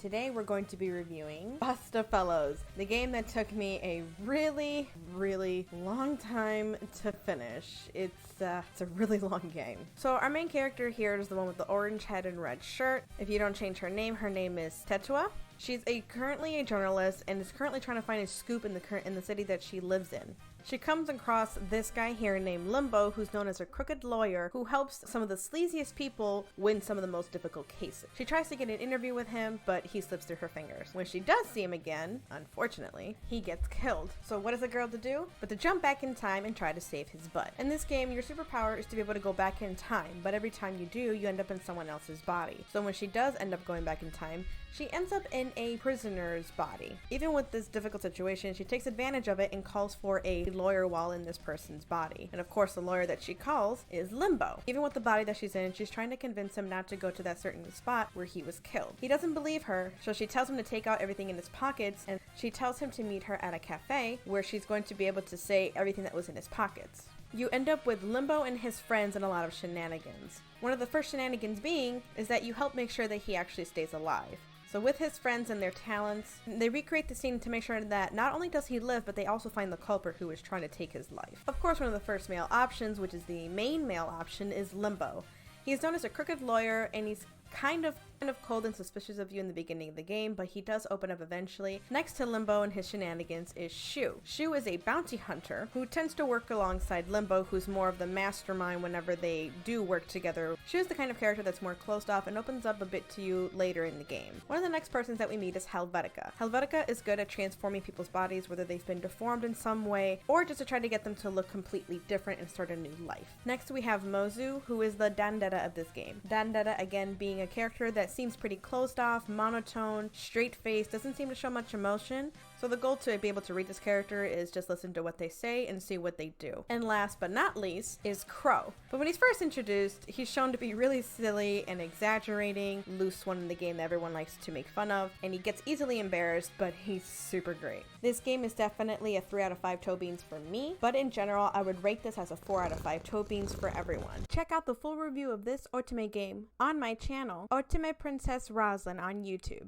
today we're going to be reviewing Bustafellows, the game that took me a really long time to finish. It's a really long game. So our main character here is the one with the orange head and red shirt. If you don't change her name is Tetua. She's currently a journalist and is currently trying to find a scoop in the city that she lives in. She comes across this guy here named Limbo, who's known as a crooked lawyer who helps some of the sleaziest people win some of the most difficult cases. She tries to get an interview with him, but he slips through her fingers. When she does see him again, unfortunately, he gets killed. So what is a girl to do? But to jump back in time and try to save his butt. In this game, your superpower is to be able to go back in time, but every time you do, you end up in someone else's body. So when she does end up going back in time, she ends up in a prisoner's body. Even with this difficult situation, she takes advantage of it and calls for a lawyer while in this person's body. And of course, the lawyer that she calls is Limbo. Even with the body that she's in, she's trying to convince him not to go to that certain spot where he was killed. He doesn't believe her, so she tells him to take out everything in his pockets, and she tells him to meet her at a cafe where she's going to be able to say everything that was in his pockets. You end up with Limbo and his friends and a lot of shenanigans. One of the first shenanigans being is that you help make sure that he actually stays alive. So with his friends and their talents, they recreate the scene to make sure that not only does he live, but they also find the culprit who is trying to take his life. Of course, one of the first male options, which is the main male option, is Limbo. He's known as a crooked lawyer, and he's kind of cold and suspicious of you in the beginning of the game, but he does open up eventually. Next to Limbo and his shenanigans is Shu. Shu is a bounty hunter who tends to work alongside Limbo, who's more of the mastermind whenever they do work together. Shu is the kind of character that's more closed off and opens up a bit to you later in the game. One of the next persons that we meet is Helvetica. Helvetica is good at transforming people's bodies, whether they've been deformed in some way or just to try to get them to look completely different and start a new life. Next we have Mozu, who is the Dandetta of this game. Dandetta, again, being a character that seems pretty closed off, monotone, straight-faced, doesn't seem to show much emotion. So the goal to be able to read this character is just listen to what they say and see what they do. And last but not least is Crow. But when he's first introduced, he's shown to be really silly and exaggerating, loose one in the game that everyone likes to make fun of, and he gets easily embarrassed, but he's super great. This game is definitely a 3 out of 5 toe beans for me, but in general, I would rate this as a 4 out of 5 toe beans for everyone. Check out the full review of this otome game on my channel, Otome Princess Roslyn on YouTube.